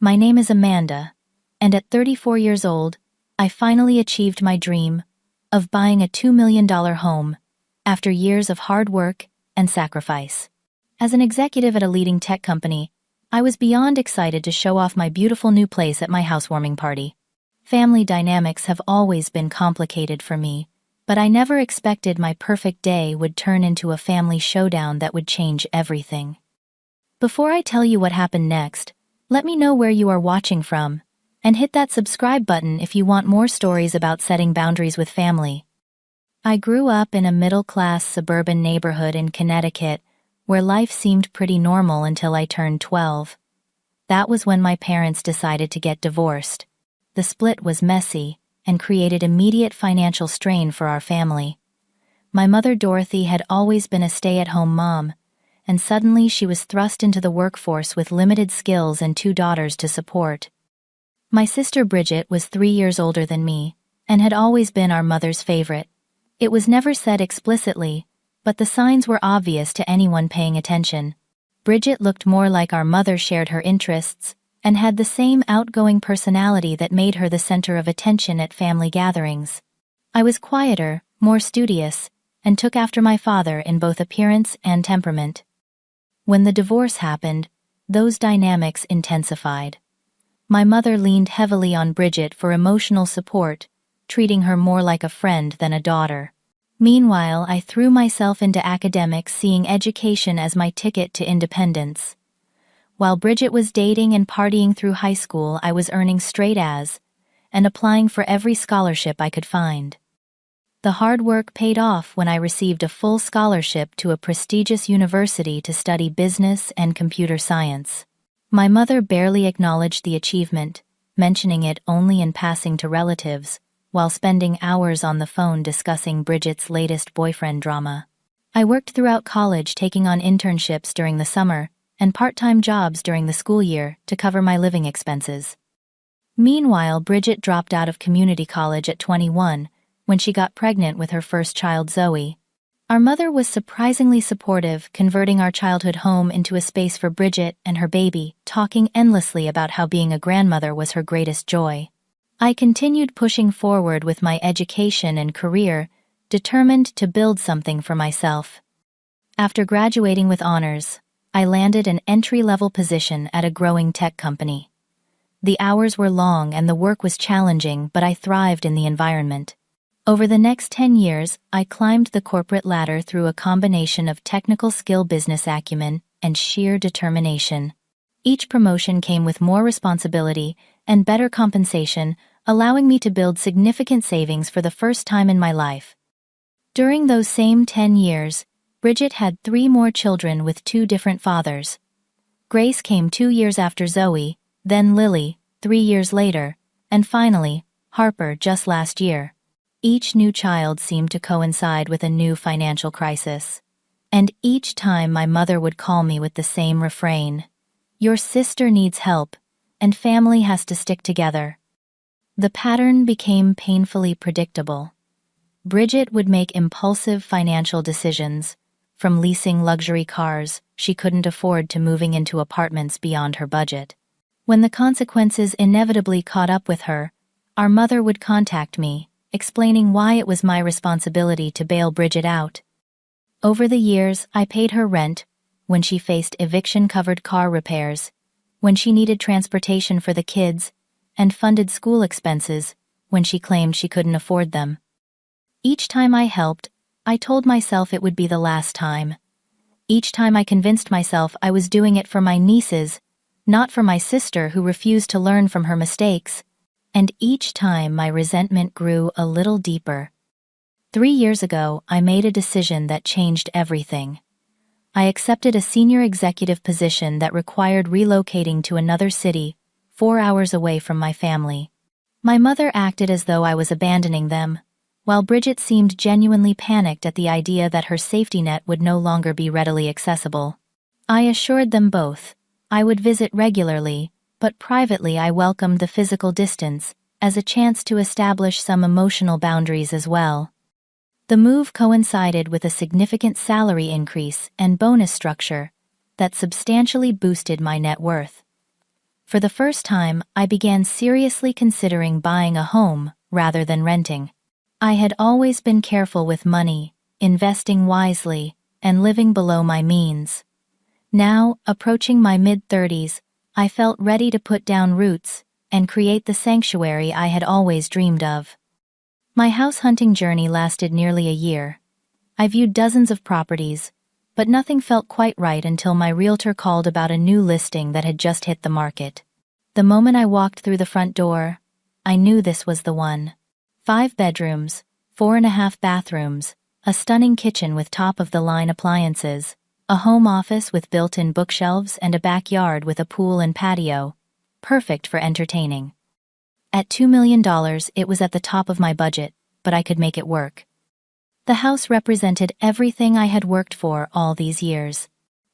My name is Amanda, and at 34 years old, I finally achieved my dream of buying a $2 million home after years of hard work and sacrifice. As an executive at a leading tech company, I was beyond excited to show off my beautiful new place at my housewarming party. Family dynamics have always been complicated for me, but I never expected my perfect day would turn into a family showdown that would change everything. Before I tell you what happened next, let me know where you are watching from, and hit that subscribe button if you want more stories about setting boundaries with family. I grew up in a middle-class suburban neighborhood in Connecticut, where life seemed pretty normal until I turned 12. That was when my parents decided to get divorced. The split was messy and created immediate financial strain for our family. My mother Dorothy had always been a stay-at-home mom, and suddenly she was thrust into the workforce with limited skills and 2 daughters to support. My sister Bridget was 3 years older than me, and had always been our mother's favorite. It was never said explicitly, but the signs were obvious to anyone paying attention. Bridget looked more like our mother shared her interests, and had the same outgoing personality that made her the center of attention at family gatherings. I was quieter, more studious, and took after my father in both appearance and temperament. When the divorce happened, those dynamics intensified. My mother leaned heavily on Bridget for emotional support, treating her more like a friend than a daughter. Meanwhile, I threw myself into academics, seeing education as my ticket to independence. While Bridget was dating and partying through high school, I was earning straight A's and applying for every scholarship I could find. The hard work paid off when I received a full scholarship to a prestigious university to study business and computer science. My mother barely acknowledged the achievement, mentioning it only in passing to relatives, while spending hours on the phone discussing Bridget's latest boyfriend drama. I worked throughout college, taking on internships during the summer and part-time jobs during the school year to cover my living expenses. Meanwhile, Bridget dropped out of community college at 21 when she got pregnant with her first child, Zoe. Our mother was surprisingly supportive, converting our childhood home into a space for Bridget and her baby, talking endlessly about how being a grandmother was her greatest joy. I continued pushing forward with my education and career, determined to build something for myself. After graduating with honors, I landed an entry-level position at a growing tech company. The hours were long and the work was challenging, but I thrived in the environment. Over the next 10 years, I climbed the corporate ladder through a combination of technical skill, business acumen, and sheer determination. Each promotion came with more responsibility and better compensation, allowing me to build significant savings for the first time in my life. During those same 10 years, Bridget had 3 more children with 2 different fathers. Grace came 2 years after Zoe, then Lily, 3 years later, and finally, Harper just last year. Each new child seemed to coincide with a new financial crisis. And each time my mother would call me with the same refrain: "Your sister needs help, and family has to stick together." The pattern became painfully predictable. Bridget would make impulsive financial decisions, from leasing luxury cars she couldn't afford to moving into apartments beyond her budget. When the consequences inevitably caught up with her, our mother would contact me, explaining why it was my responsibility to bail Bridget out. Over the years, I paid her rent when she faced eviction-covered car repairs, when she needed transportation for the kids, and funded school expenses when she claimed she couldn't afford them. Each time I helped, I told myself it would be the last time. Each time I convinced myself I was doing it for my nieces, not for my sister who refused to learn from her mistakes. And each time my resentment grew a little deeper. 3 years ago, I made a decision that changed everything. I accepted a senior executive position that required relocating to another city, 4 hours away from my family. My mother acted as though I was abandoning them, while Bridget seemed genuinely panicked at the idea that her safety net would no longer be readily accessible. I assured them both I would visit regularly, but privately I welcomed the physical distance as a chance to establish some emotional boundaries as well. The move coincided with a significant salary increase and bonus structure that substantially boosted my net worth. For the first time, I began seriously considering buying a home rather than renting. I had always been careful with money, investing wisely, and living below my means. Now, approaching my mid-30s, I felt ready to put down roots and create the sanctuary I had always dreamed of. My house hunting journey lasted nearly a year. I viewed dozens of properties, but nothing felt quite right until my realtor called about a new listing that had just hit the market. The moment I walked through the front door, I knew this was the one. 5 bedrooms, 4.5 bathrooms, a stunning kitchen with top-of-the-line appliances, a home office with built-in bookshelves and a backyard with a pool and patio, perfect for entertaining. At $2 million, it was at the top of my budget, but I could make it work. The house represented everything I had worked for all these years.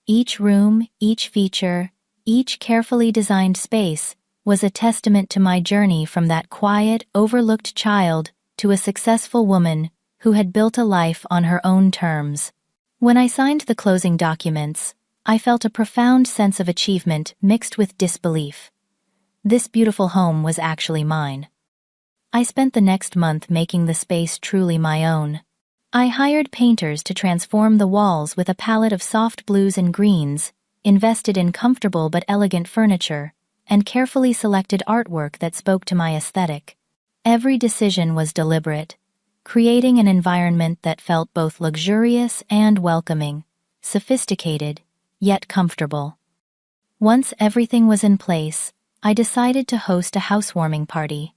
Each room, each feature, each carefully designed space was a testament to my journey from that quiet, overlooked child to a successful woman who had built a life on her own terms. When I signed the closing documents, I felt a profound sense of achievement mixed with disbelief. This beautiful home was actually mine. I spent the next month making the space truly my own. I hired painters to transform the walls with a palette of soft blues and greens, invested in comfortable but elegant furniture, and carefully selected artwork that spoke to my aesthetic. Every decision was deliberate, creating an environment that felt both luxurious and welcoming, sophisticated, yet comfortable. Once everything was in place, I decided to host a housewarming party.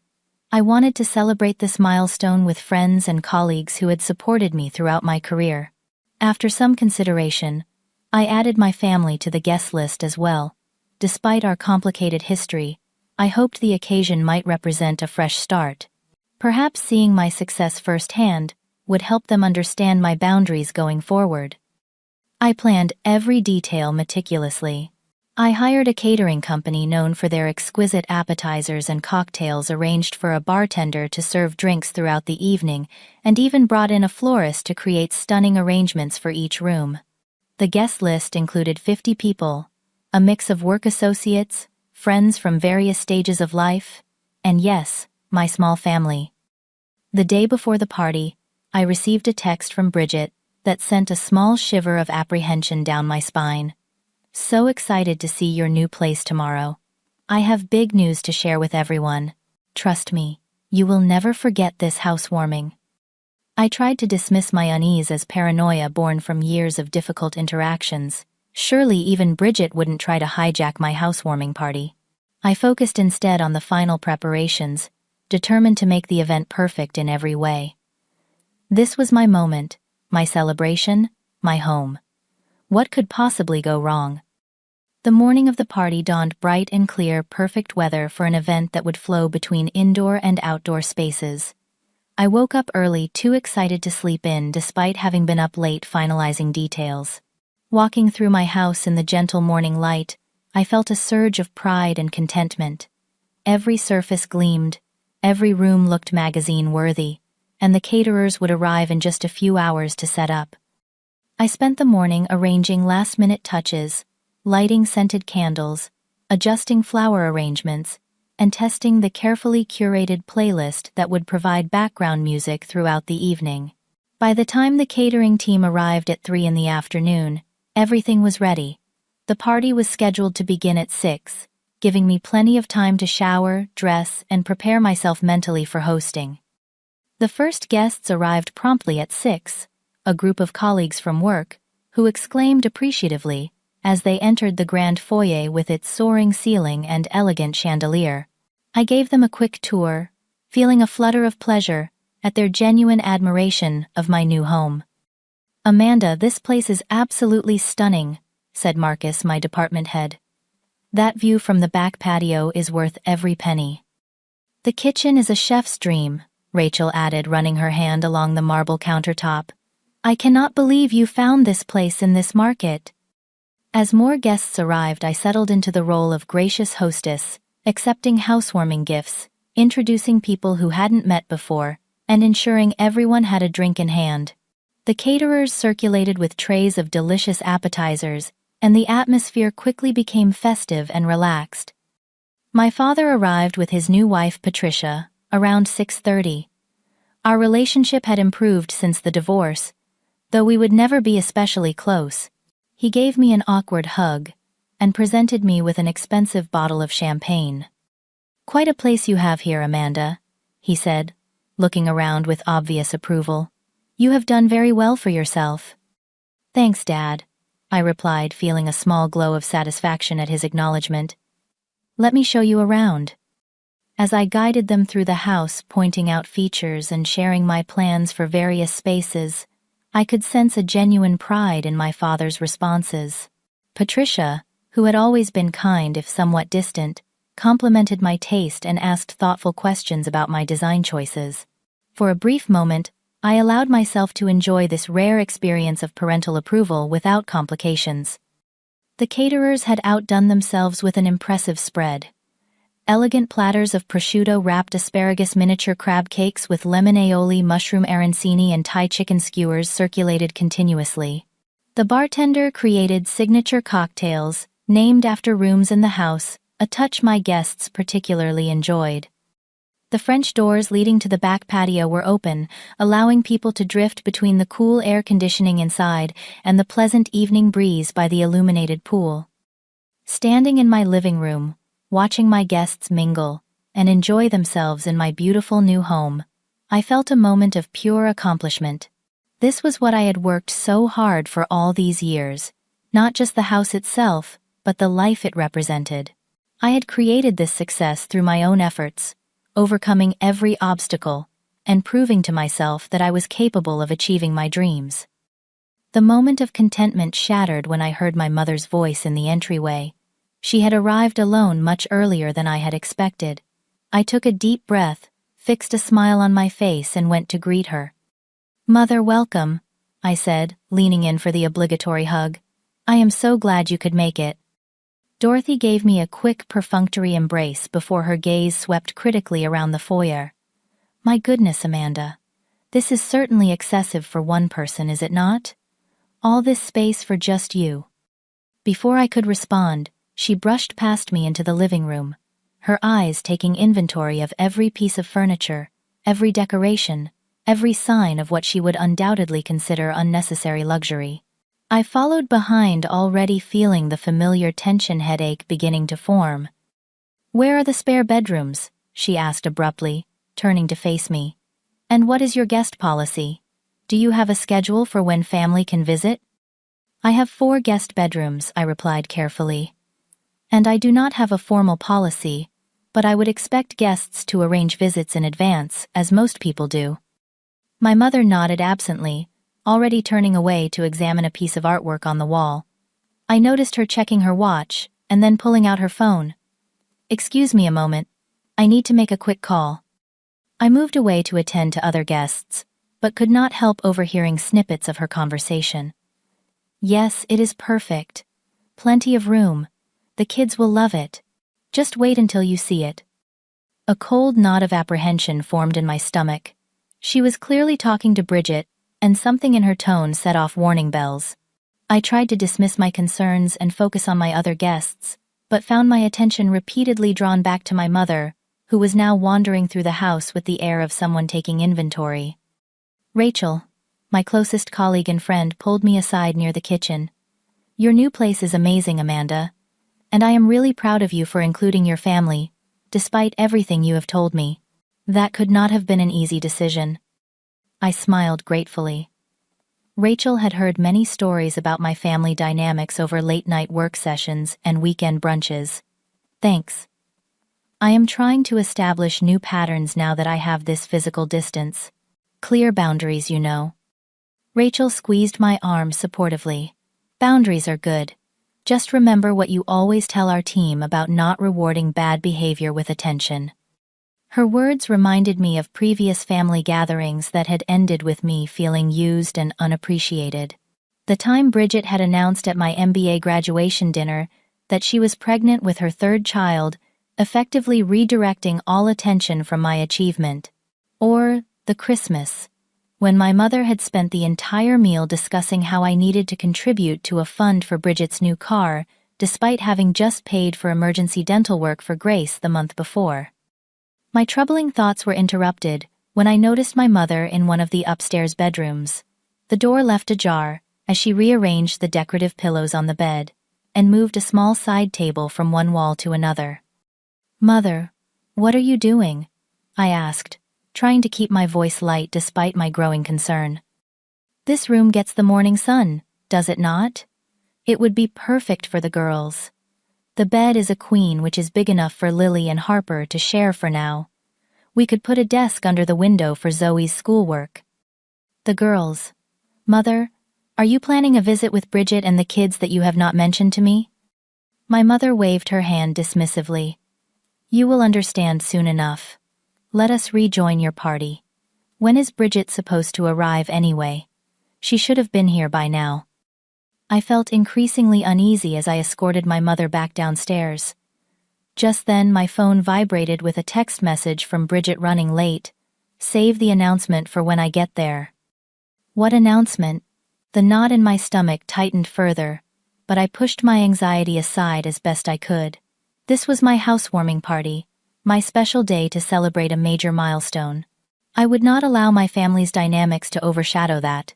I wanted to celebrate this milestone with friends and colleagues who had supported me throughout my career. After some consideration, I added my family to the guest list as well. Despite our complicated history, I hoped the occasion might represent a fresh start. Perhaps seeing my success firsthand would help them understand my boundaries going forward. I planned every detail meticulously. I hired a catering company known for their exquisite appetizers and cocktails, arranged for a bartender to serve drinks throughout the evening, and even brought in a florist to create stunning arrangements for each room. The guest list included 50 people, a mix of work associates, friends from various stages of life, and yes, my small family. The day before the party, I received a text from Bridget that sent a small shiver of apprehension down my spine. So excited to see your new place tomorrow. I have big news to share with everyone. Trust me, you will never forget this housewarming. I tried to dismiss my unease as paranoia born from years of difficult interactions. Surely even Bridget wouldn't try to hijack my housewarming party. I focused instead on the final preparations, determined to make the event perfect in every way. This was my moment, my celebration, my home. What could possibly go wrong? The morning of the party dawned bright and clear, perfect weather for an event that would flow between indoor and outdoor spaces. I woke up early, too excited to sleep in despite having been up late finalizing details. Walking through my house in the gentle morning light, I felt a surge of pride and contentment. Every surface gleamed, every room looked magazine-worthy, and the caterers would arrive in just a few hours to set up. I spent the morning arranging last-minute touches, lighting scented candles, adjusting flower arrangements, and testing the carefully curated playlist that would provide background music throughout the evening. By the time the catering team arrived at 3 in the afternoon, everything was ready. The party was scheduled to begin at 6, giving me plenty of time to shower, dress, and prepare myself mentally for hosting. The first guests arrived promptly at 6, a group of colleagues from work, who exclaimed appreciatively as they entered the grand foyer with its soaring ceiling and elegant chandelier. I gave them a quick tour, feeling a flutter of pleasure at their genuine admiration of my new home. "Amanda, this place is absolutely stunning," said Marcus, my department head. "That view from the back patio is worth every penny." "The kitchen is a chef's dream," Rachel added, running her hand along the marble countertop. "I cannot believe you found this place in this market." As more guests arrived, I settled into the role of gracious hostess, accepting housewarming gifts, introducing people who hadn't met before, and ensuring everyone had a drink in hand. The caterers circulated with trays of delicious appetizers, and the atmosphere quickly became festive and relaxed. My father arrived with his new wife Patricia, around 6:30. Our relationship had improved since the divorce, though we would never be especially close. He gave me an awkward hug and presented me with an expensive bottle of champagne. "Quite a place you have here, Amanda," he said, looking around with obvious approval. "You have done very well for yourself." "Thanks, Dad," I replied, feeling a small glow of satisfaction at his acknowledgement. "Let me show you around." As I guided them through the house, pointing out features and sharing my plans for various spaces, I could sense a genuine pride in my father's responses. Patricia, who had always been kind if somewhat distant, complimented my taste and asked thoughtful questions about my design choices. For a brief moment, I allowed myself to enjoy this rare experience of parental approval without complications. The caterers had outdone themselves with an impressive spread. Elegant platters of prosciutto-wrapped asparagus miniature crab cakes with lemon aioli, mushroom arancini, and Thai chicken skewers circulated continuously. The bartender created signature cocktails, named after rooms in the house, a touch my guests particularly enjoyed. The French doors leading to the back patio were open, allowing people to drift between the cool air conditioning inside and the pleasant evening breeze by the illuminated pool. Standing in my living room, watching my guests mingle and enjoy themselves in my beautiful new home, I felt a moment of pure accomplishment. This was what I had worked so hard for all these years, not just the house itself, but the life it represented. I had created this success through my own efforts, overcoming every obstacle, and proving to myself that I was capable of achieving my dreams. The moment of contentment shattered when I heard my mother's voice in the entryway. She had arrived alone much earlier than I had expected. I took a deep breath, fixed a smile on my face, and went to greet her. "Mother, welcome," I said, leaning in for the obligatory hug. "I am so glad you could make it." Dorothy gave me a quick, perfunctory embrace before her gaze swept critically around the foyer. "My goodness, Amanda. This is certainly excessive for one person, is it not? All this space for just you." Before I could respond, she brushed past me into the living room, her eyes taking inventory of every piece of furniture, every decoration, every sign of what she would undoubtedly consider unnecessary luxury. I followed behind, already feeling the familiar tension headache beginning to form. "Where are the spare bedrooms?" she asked abruptly, turning to face me. "And what is your guest policy? Do you have a schedule for when family can visit?" "I have 4 guest bedrooms," I replied carefully. "And I do not have a formal policy, but I would expect guests to arrange visits in advance, as most people do." My mother nodded absently, already turning away to examine a piece of artwork on the wall. I noticed her checking her watch, and then pulling out her phone. "Excuse me a moment. I need to make a quick call." I moved away to attend to other guests, but could not help overhearing snippets of her conversation. "Yes, it is perfect. Plenty of room. The kids will love it. Just wait until you see it." A cold knot of apprehension formed in my stomach. She was clearly talking to Bridget, and something in her tone set off warning bells. I tried to dismiss my concerns and focus on my other guests, but found my attention repeatedly drawn back to my mother, who was now wandering through the house with the air of someone taking inventory. Rachel, my closest colleague and friend, pulled me aside near the kitchen. "Your new place is amazing, Amanda, and I am really proud of you for including your family, despite everything you have told me. That could not have been an easy decision." I smiled gratefully. Rachel had heard many stories about my family dynamics over late-night work sessions and weekend brunches. "Thanks. I am trying to establish new patterns now that I have this physical distance. Clear boundaries, you know." Rachel squeezed my arm supportively. "Boundaries are good. Just remember what you always tell our team about not rewarding bad behavior with attention." Her words reminded me of previous family gatherings that had ended with me feeling used and unappreciated. The time Bridget had announced at my MBA graduation dinner that she was pregnant with her 3rd child, effectively redirecting all attention from my achievement. Or the Christmas, when my mother had spent the entire meal discussing how I needed to contribute to a fund for Bridget's new car, despite having just paid for emergency dental work for Grace the month before. My troubling thoughts were interrupted when I noticed my mother in one of the upstairs bedrooms. The door left ajar as she rearranged the decorative pillows on the bed and moved a small side table from one wall to another. "Mother, what are you doing?" I asked, trying to keep my voice light despite my growing concern. "This room gets the morning sun, does it not? It would be perfect for the girls. The bed is a queen, which is big enough for Lily and Harper to share for now. We could put a desk under the window for Zoe's schoolwork." "The girls. Mother, are you planning a visit with Bridget and the kids that you have not mentioned to me?" My mother waved her hand dismissively. "You will understand soon enough. Let us rejoin your party. When is Bridget supposed to arrive anyway? She should have been here by now." I felt increasingly uneasy as I escorted my mother back downstairs. Just then my phone vibrated with a text message from Bridget running late. "Save the announcement for when I get there." What announcement? The knot in my stomach tightened further, but I pushed my anxiety aside as best I could. This was my housewarming party, my special day to celebrate a major milestone. I would not allow my family's dynamics to overshadow that.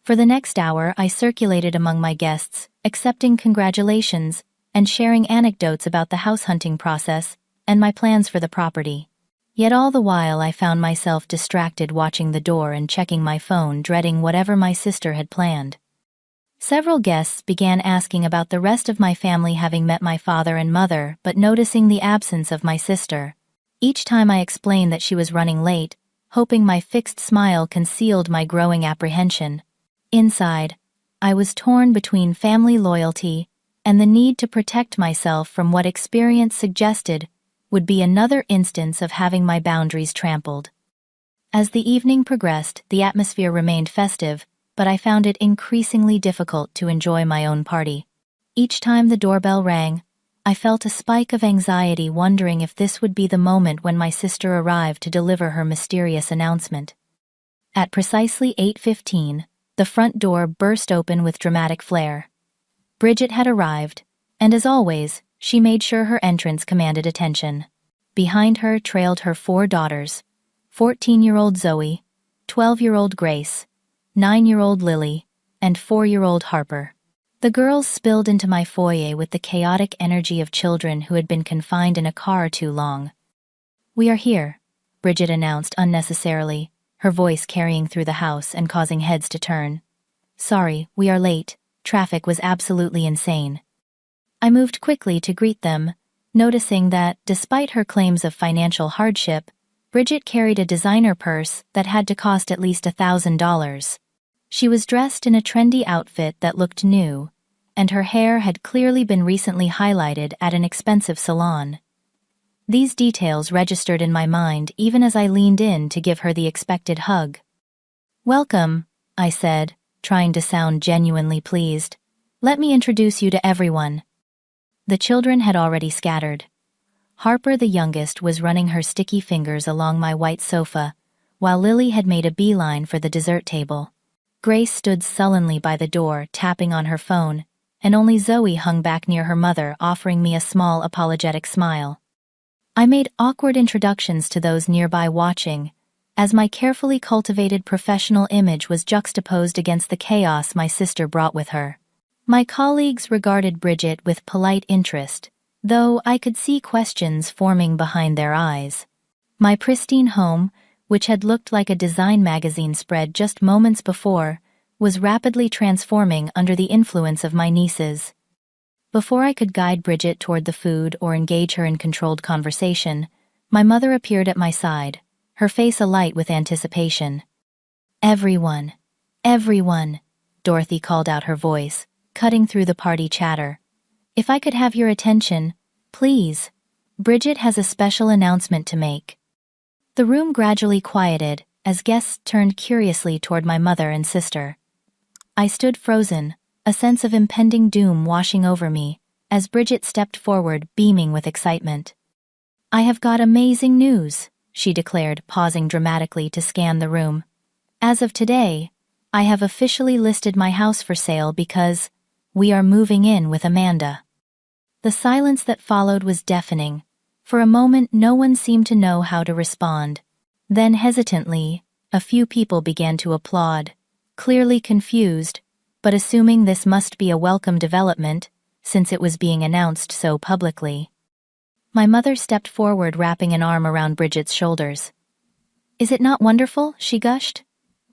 For the next hour, I circulated among my guests, accepting congratulations and sharing anecdotes about the house hunting process and my plans for the property. Yet all the while I found myself distracted watching the door and checking my phone, dreading whatever my sister had planned. Several guests began asking about the rest of my family, having met my father and mother but noticing the absence of my sister. Each time I explained that she was running late, hoping my fixed smile concealed my growing apprehension. Inside, I was torn between family loyalty and the need to protect myself from what experience suggested would be another instance of having my boundaries trampled. As the evening progressed, the atmosphere remained festive, but I found it increasingly difficult to enjoy my own party. Each time the doorbell rang, I felt a spike of anxiety, wondering if this would be the moment when my sister arrived to deliver her mysterious announcement. At precisely 8:15, the front door burst open with dramatic flair. Bridget had arrived, and as always, she made sure her entrance commanded attention. Behind her trailed her 4 daughters, 14-year-old Zoe, 12-year-old Grace, 9-year-old Lily, and 4-year-old Harper. The girls spilled into my foyer with the chaotic energy of children who had been confined in a car too long. "We are here," Bridget announced unnecessarily, her voice carrying through the house and causing heads to turn. "Sorry, we are late. Traffic was absolutely insane." I moved quickly to greet them, noticing that, despite her claims of financial hardship, Bridget carried a designer purse that had to cost at least $1,000. She was dressed in a trendy outfit that looked new, and her hair had clearly been recently highlighted at an expensive salon. These details registered in my mind even as I leaned in to give her the expected hug. "Welcome," I said, trying to sound genuinely pleased. "Let me introduce you to everyone." The children had already scattered. Harper, the youngest, was running her sticky fingers along my white sofa, while Lily had made a beeline for the dessert table. Grace stood sullenly by the door, tapping on her phone, and only Zoe hung back near her mother, offering me a small apologetic smile. I made awkward introductions to those nearby watching, as my carefully cultivated professional image was juxtaposed against the chaos my sister brought with her. My colleagues regarded Bridget with polite interest, though I could see questions forming behind their eyes. My pristine home, which had looked like a design magazine spread just moments before, was rapidly transforming under the influence of my nieces. Before I could guide Bridget toward the food or engage her in controlled conversation, my mother appeared at my side, her face alight with anticipation. "Everyone, everyone," Dorothy called out, her voice cutting through the party chatter. "If I could have your attention, please. Bridget has a special announcement to make." The room gradually quieted as guests turned curiously toward my mother and sister. I stood frozen, a sense of impending doom washing over me, as Bridget stepped forward, beaming with excitement. "I have got amazing news," she declared, pausing dramatically to scan the room. "As of today, I have officially listed my house for sale because we are moving in with Amanda." The silence that followed was deafening. For a moment, no one seemed to know how to respond. Then hesitantly, a few people began to applaud, clearly confused, but assuming this must be a welcome development, since it was being announced so publicly. My mother stepped forward, wrapping an arm around Bridget's shoulders. "Is it not wonderful?" she gushed.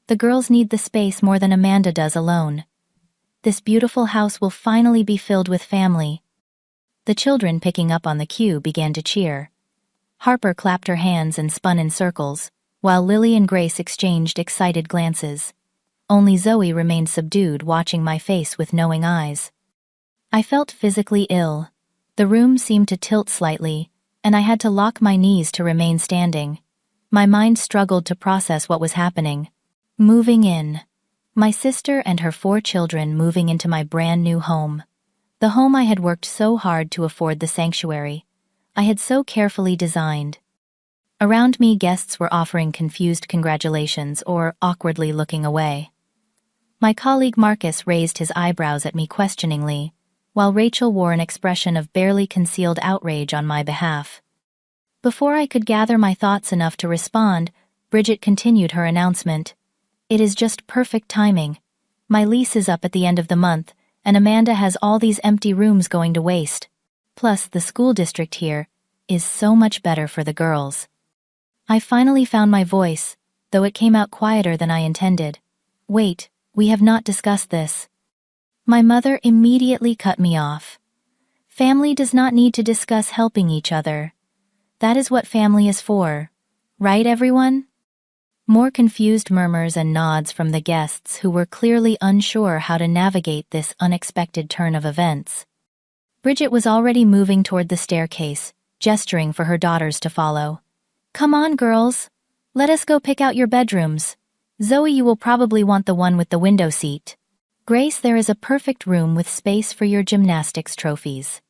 "The girls need the space more than Amanda does alone. This beautiful house will finally be filled with family." The children, picking up on the cue, began to cheer. Harper clapped her hands and spun in circles, while Lily and Grace exchanged excited glances. Only Zoe remained subdued, watching my face with knowing eyes. I felt physically ill. The room seemed to tilt slightly, and I had to lock my knees to remain standing. My mind struggled to process what was happening. Moving in. My sister and her 4 children moving into my brand new home. The home I had worked so hard to afford, the sanctuary I had so carefully designed. Around me, guests were offering confused congratulations or awkwardly looking away. My colleague Marcus raised his eyebrows at me questioningly, while Rachel wore an expression of barely concealed outrage on my behalf. Before I could gather my thoughts enough to respond, Bridget continued her announcement. "It is just perfect timing. My lease is up at the end of the month, and Amanda has all these empty rooms going to waste. Plus, the school district here is so much better for the girls." I finally found my voice, though it came out quieter than I intended. "Wait, we have not discussed this." My mother immediately cut me off. "Family does not need to discuss helping each other. That is what family is for. Right, everyone?" More confused murmurs and nods from the guests, who were clearly unsure how to navigate this unexpected turn of events. Bridget was already moving toward the staircase, gesturing for her daughters to follow. "Come on, girls. Let us go pick out your bedrooms. Zoe, you will probably want the one with the window seat. Grace, there is a perfect room with space for your gymnastics trophies."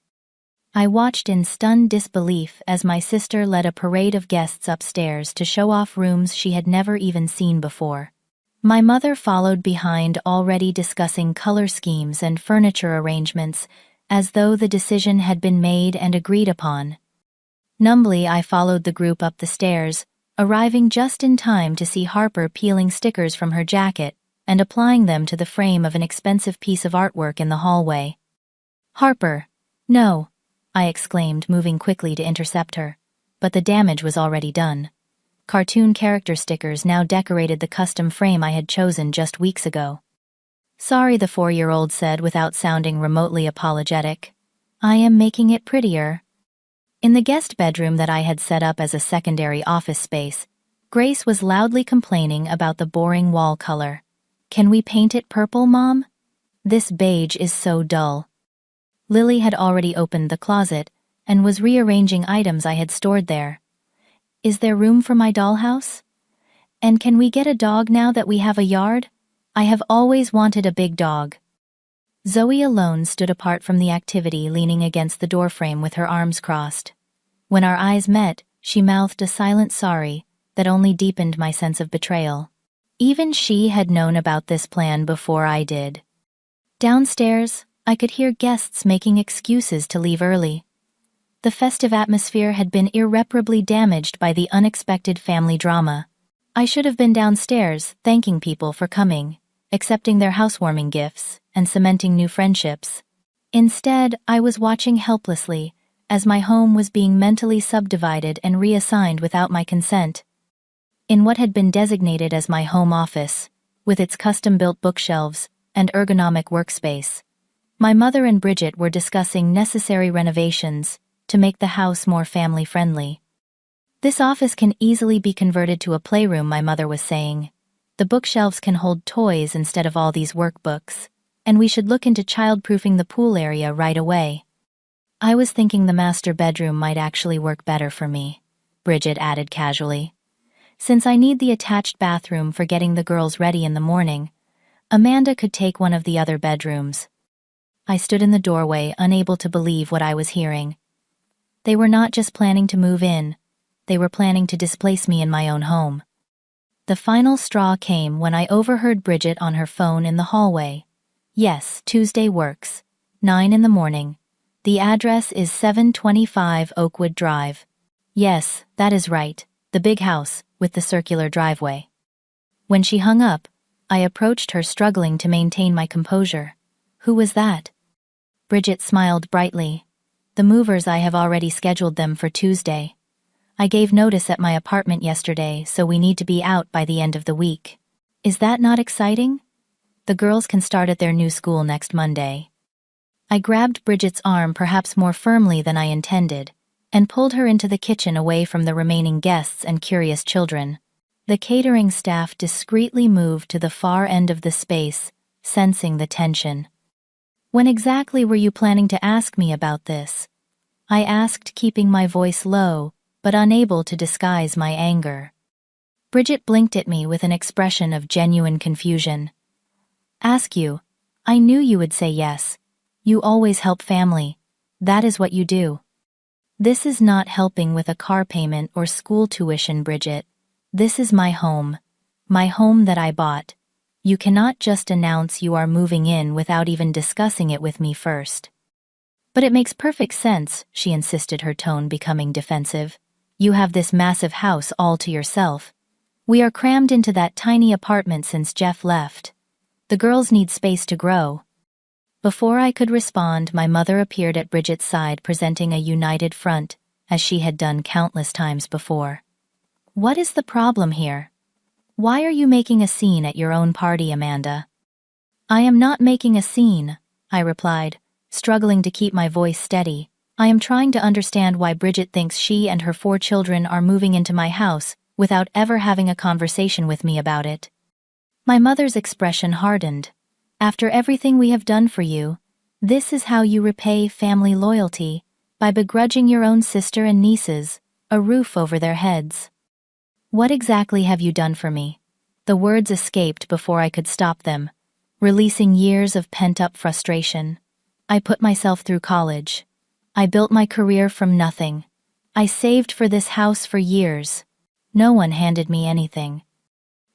I watched in stunned disbelief as my sister led a parade of guests upstairs to show off rooms she had never even seen before. My mother followed behind, already discussing color schemes and furniture arrangements, as though the decision had been made and agreed upon. Numbly, I followed the group up the stairs, arriving just in time to see Harper peeling stickers from her jacket and applying them to the frame of an expensive piece of artwork in the hallway. "Harper, no!" I exclaimed, moving quickly to intercept her. But the damage was already done. Cartoon character stickers now decorated the custom frame I had chosen just weeks ago. "Sorry," the 4-year-old said without sounding remotely apologetic. "I am making it prettier." In the guest bedroom that I had set up as a secondary office space, Grace was loudly complaining about the boring wall color. "Can we paint it purple, Mom? This beige is so dull." Lily had already opened the closet and was rearranging items I had stored there. "Is there room for my dollhouse? And can we get a dog now that we have a yard? I have always wanted a big dog." Zoe alone stood apart from the activity, leaning against the doorframe with her arms crossed. When our eyes met, she mouthed a silent sorry that only deepened my sense of betrayal. Even she had known about this plan before I did. Downstairs, I could hear guests making excuses to leave early. The festive atmosphere had been irreparably damaged by the unexpected family drama. I should have been downstairs, thanking people for coming, accepting their housewarming gifts, and cementing new friendships. Instead, I was watching helplessly as my home was being mentally subdivided and reassigned without my consent. In what had been designated as my home office, with its custom-built bookshelves and ergonomic workspace, my mother and Bridget were discussing necessary renovations to make the house more family-friendly. "This office can easily be converted to a playroom," my mother was saying. "The bookshelves can hold toys instead of all these workbooks, and we should look into child-proofing the pool area right away." "I was thinking the master bedroom might actually work better for me," Bridget added casually. "Since I need the attached bathroom for getting the girls ready in the morning, Amanda could take one of the other bedrooms." I stood in the doorway, unable to believe what I was hearing. They were not just planning to move in, they were planning to displace me in my own home. The final straw came when I overheard Bridget on her phone in the hallway. "Yes, Tuesday works. 9 in the morning. The address is 725 Oakwood Drive. Yes, that is right, the big house, with the circular driveway. When she hung up, I approached her, struggling to maintain my composure. Who was that? Bridget smiled brightly. The movers. I have already scheduled them for Tuesday. I gave notice at my apartment yesterday, so we need to be out by the end of the week. Is that not exciting? The girls can start at their new school next Monday. I grabbed Bridget's arm perhaps more firmly than I intended, and pulled her into the kitchen away from the remaining guests and curious children. The catering staff discreetly moved to the far end of the space, sensing the tension. When exactly were you planning to ask me about this? I asked, keeping my voice low, but unable to disguise my anger. Bridget blinked at me with an expression of genuine confusion. Ask you? I knew you would say yes. You always help family. That is what you do. This is not helping with a car payment or school tuition, Bridget. This is my home that I bought. You cannot just announce you are moving in without even discussing it with me first. But it makes perfect sense, she insisted, her tone becoming defensive. You have this massive house all to yourself. We are crammed into that tiny apartment since Jeff left. The girls need space to grow. Before I could respond, my mother appeared at Bridget's side, presenting a united front, as she had done countless times before. What is the problem here? Why are you making a scene at your own party, Amanda? I am not making a scene, I replied, struggling to keep my voice steady. I am trying to understand why Bridget thinks she and her 4 children are moving into my house without ever having a conversation with me about it. My mother's expression hardened. After everything we have done for you, this is how you repay family loyalty, by begrudging your own sister and nieces a roof over their heads. What exactly have you done for me? The words escaped before I could stop them, releasing years of pent-up frustration. I put myself through college. I built my career from nothing. I saved for this house for years. No one handed me anything.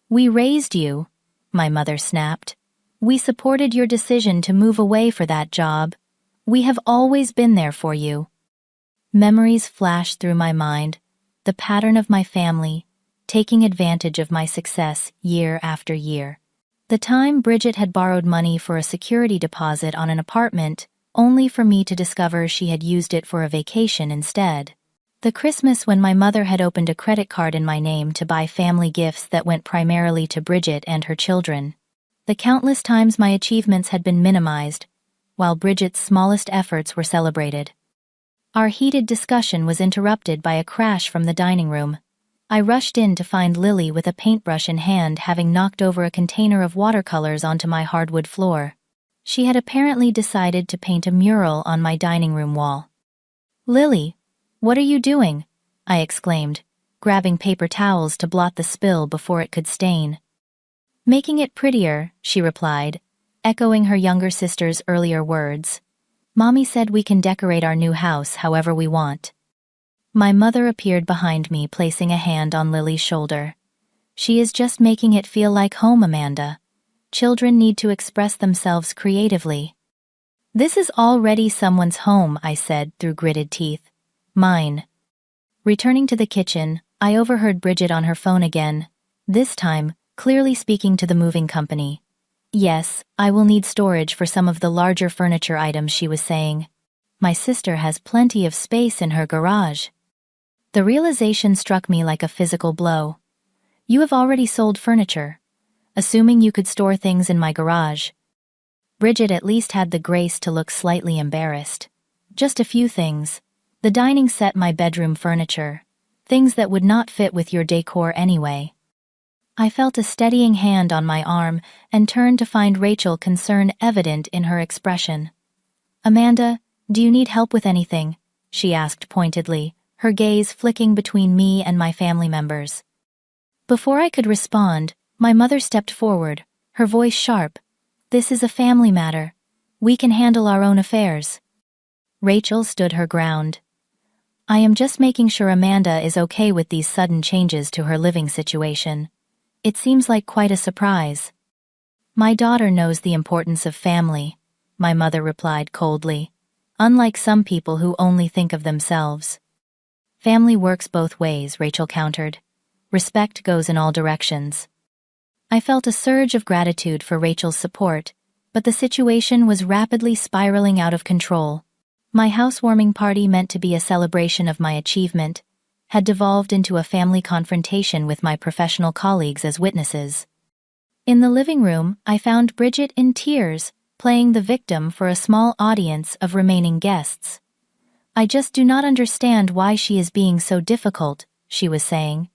We raised you, my mother snapped. We supported your decision to move away for that job. We have always been there for you. Memories flashed through my mind, the pattern of my family, taking advantage of my success year after year. The time Bridget had borrowed money for a security deposit on an apartment, only for me to discover she had used it for a vacation instead. The Christmas when my mother had opened a credit card in my name to buy family gifts that went primarily to Bridget and her children. The countless times my achievements had been minimized, while Bridget's smallest efforts were celebrated. Our heated discussion was interrupted by a crash from the dining room. I rushed in to find Lily with a paintbrush in hand, having knocked over a container of watercolors onto my hardwood floor. She had apparently decided to paint a mural on my dining room wall. Lily, what are you doing? I exclaimed, grabbing paper towels to blot the spill before it could stain. Making it prettier, she replied, echoing her younger sister's earlier words. Mommy said we can decorate our new house however we want. My mother appeared behind me, placing a hand on Lily's shoulder. She is just making it feel like home, Amanda. Children need to express themselves creatively. This is already someone's home, I said through gritted teeth. Mine. Returning to the kitchen, I overheard Bridget on her phone again, this time clearly speaking to the moving company. Yes, I will need storage for some of the larger furniture items, she was saying. My sister has plenty of space in her garage. The realization struck me like a physical blow. You have already sold furniture, assuming you could store things in my garage. Bridget at least had the grace to look slightly embarrassed. Just a few things. The dining set, my bedroom furniture. Things that would not fit with your decor anyway. I felt a steadying hand on my arm and turned to find Rachel, concern evident in her expression. Amanda, do you need help with anything? She asked pointedly, her gaze flicking between me and my family members. Before I could respond, my mother stepped forward, her voice sharp. This is a family matter. We can handle our own affairs. Rachel stood her ground. I am just making sure Amanda is okay with these sudden changes to her living situation. It seems like quite a surprise. My daughter knows the importance of family, my mother replied coldly. unlike some people who only think of themselves. Family works both ways, Rachel countered. Respect goes in all directions. I felt a surge of gratitude for Rachel's support, but the situation was rapidly spiraling out of control. My housewarming party, meant to be a celebration of my achievement, had devolved into a family confrontation with my professional colleagues as witnesses. In the living room, I found Bridget in tears, playing the victim for a small audience of remaining guests. "I just do not understand why she is being so difficult," she was saying.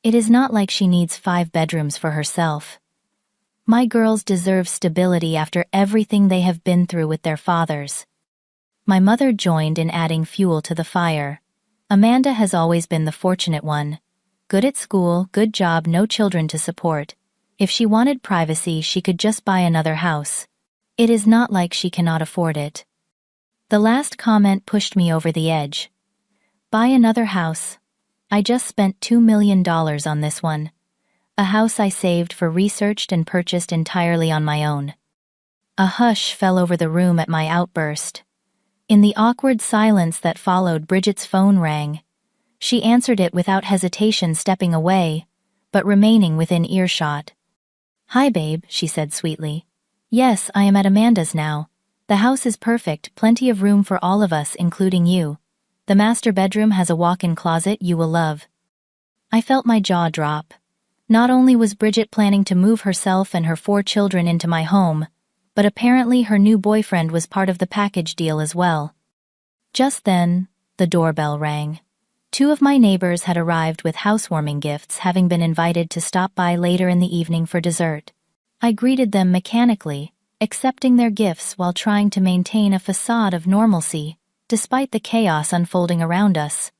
"It is not like she needs 5 bedrooms for herself. My girls deserve stability after everything they have been through with their fathers." My mother joined in adding fuel to the fire. "Amanda has always been the fortunate one. Good at school, good job, no children to support. If she wanted privacy, she could just buy another house. It is not like she cannot afford it." The last comment pushed me over the edge. Buy another house? I just spent $2 million on this one. A house I saved for, researched and purchased entirely on my own. A hush fell over the room at my outburst. In the awkward silence that followed, Bridget's phone rang. She answered it without hesitation, stepping away, but remaining within earshot. "Hi babe," she said sweetly. "Yes, I am at Amanda's now. The house is perfect, plenty of room for all of us, including you. The master bedroom has a walk-in closet you will love." I felt my jaw drop. Not only was Bridget planning to move herself and her 4 children into my home, but apparently her new boyfriend was part of the package deal as well. Just then, the doorbell rang. 2 of my neighbors had arrived with housewarming gifts, having been invited to stop by later in the evening for dessert. I greeted them mechanically, accepting their gifts while trying to maintain a facade of normalcy, despite the chaos unfolding around us.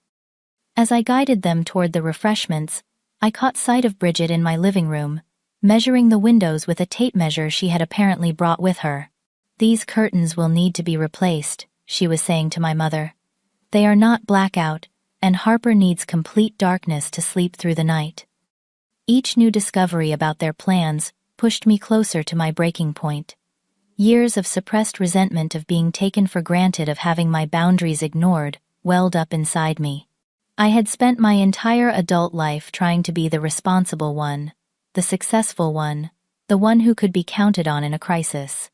As I guided them toward the refreshments, I caught sight of Bridget in my living room, measuring the windows with a tape measure she had apparently brought with her. "These curtains will need to be replaced," she was saying to my mother. "They are not blackout, and Harper needs complete darkness to sleep through the night." Each new discovery about their plans pushed me closer to my breaking point. Years of suppressed resentment of being taken for granted, of having my boundaries ignored, welled up inside me. I had spent my entire adult life trying to be the responsible one, the successful one, the one who could be counted on in a crisis.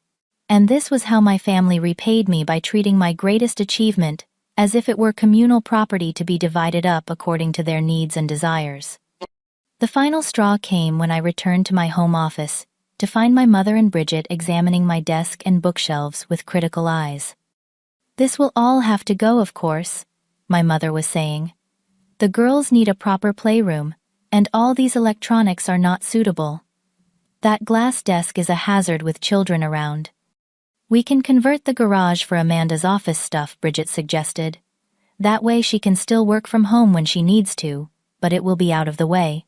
And this was how my family repaid me, by treating my greatest achievement as if it were communal property to be divided up according to their needs and desires. The final straw came when I returned to my home office, to find my mother and Bridget examining my desk and bookshelves with critical eyes. "This will all have to go, of course," my mother was saying. "The girls need a proper playroom, and all these electronics are not suitable. That glass desk is a hazard with children around." "We can convert the garage for Amanda's office stuff," Bridget suggested. "That way she can still work from home when she needs to, but it will be out of the way."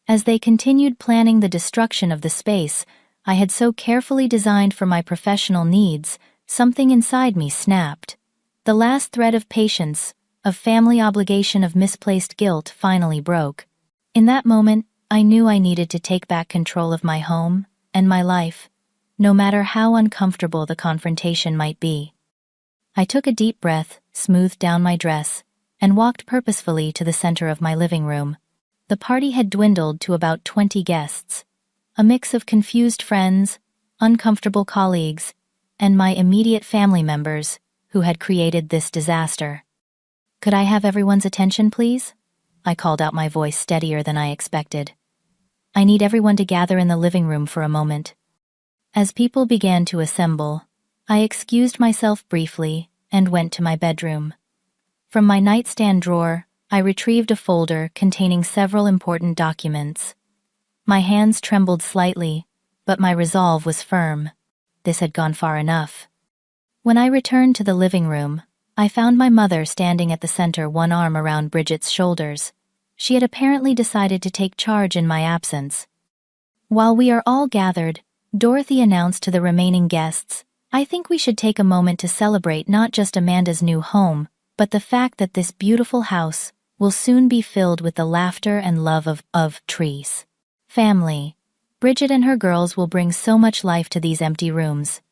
As they continued planning the destruction of the space I had so carefully designed for my professional needs, something inside me snapped. The last thread of patience, of family obligation, of misplaced guilt finally broke. In that moment, I knew I needed to take back control of my home and my life, no matter how uncomfortable the confrontation might be. I took a deep breath, smoothed down my dress, and walked purposefully to the center of my living room. The party had dwindled to about 20 guests, a mix of confused friends, uncomfortable colleagues, and my immediate family members who had created this disaster. "Could I have everyone's attention, please?" I called out, my voice steadier than I expected. "I need everyone to gather in the living room for a moment." As people began to assemble, I excused myself briefly and went to my bedroom. From my nightstand drawer, I retrieved a folder containing several important documents. My hands trembled slightly, but my resolve was firm. This had gone far enough. When I returned to the living room, I found my mother standing at the center, one arm around Bridget's shoulders. She had apparently decided to take charge in my absence. "While we are all gathered," Dorothy announced to the remaining guests, "I think we should take a moment to celebrate not just Amanda's new home, but the fact that this beautiful house will soon be filled with the laughter and love of trees. Family. Bridget and her girls will bring so much life to these empty rooms."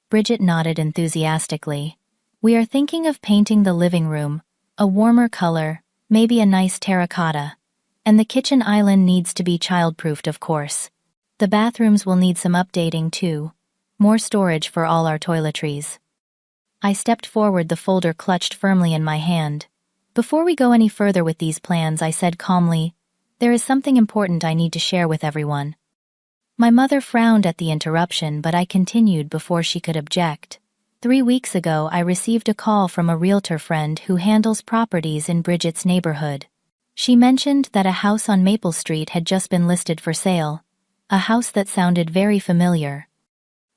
Bridget nodded enthusiastically. We are thinking of painting the living room, a warmer color, maybe a nice terracotta. And the kitchen island needs to be child-proofed, of course. The bathrooms will need some updating too. More storage for all our toiletries. I stepped forward, the folder clutched firmly in my hand. Before we go any further with these plans, I said calmly, there is something important I need to share with everyone. My mother frowned at the interruption, but I continued before she could object. 3 weeks ago, I received a call from a realtor friend who handles properties in Bridget's neighborhood. She mentioned that a house on Maple Street had just been listed for sale, a house that sounded very familiar.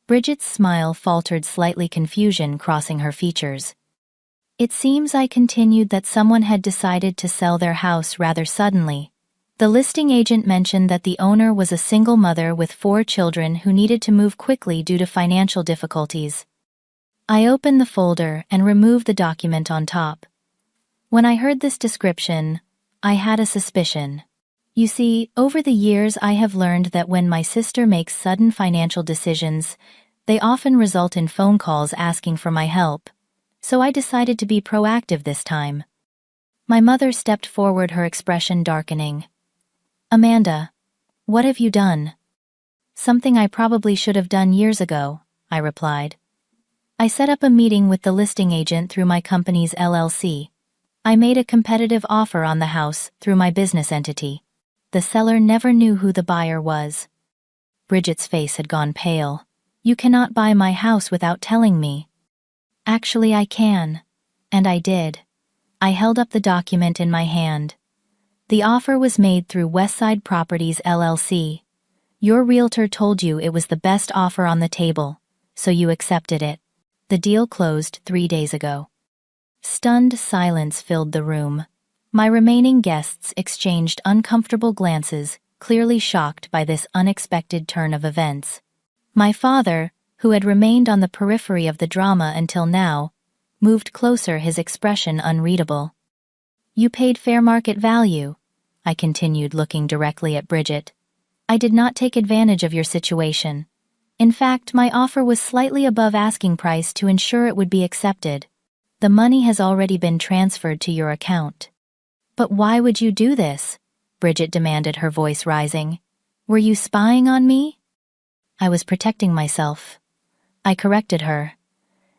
Bridget's smile faltered slightly, confusion crossing her features. It seems, I continued, that someone had decided to sell their house rather suddenly. The listing agent mentioned that the owner was a single mother with 4 children who needed to move quickly due to financial difficulties. I opened the folder and removed the document on top. When I heard this description, I had a suspicion. You see, over the years I have learned that when my sister makes sudden financial decisions, they often result in phone calls asking for my help. So I decided to be proactive this time. My mother stepped forward, her expression darkening. Amanda, what have you done? Something I probably should have done years ago, I replied. I set up a meeting with the listing agent through my company's LLC. I made a competitive offer on the house through my business entity. The seller never knew who the buyer was. Bridget's face had gone pale. You cannot buy my house without telling me. Actually, I can. And I did. I held up the document in my hand. The offer was made through Westside Properties LLC. Your realtor told you it was the best offer on the table, so you accepted it. The deal closed 3 days ago. Stunned silence filled the room. My remaining guests exchanged uncomfortable glances, clearly shocked by this unexpected turn of events. My father, who had remained on the periphery of the drama until now, moved closer, his expression unreadable. You paid fair market value, I continued, looking directly at Bridget. I did not take advantage of your situation. In fact, my offer was slightly above asking price to ensure it would be accepted. The money has already been transferred to your account. But why would you do this? Bridget demanded, her voice rising. Were you spying on me? I was protecting myself. I corrected her.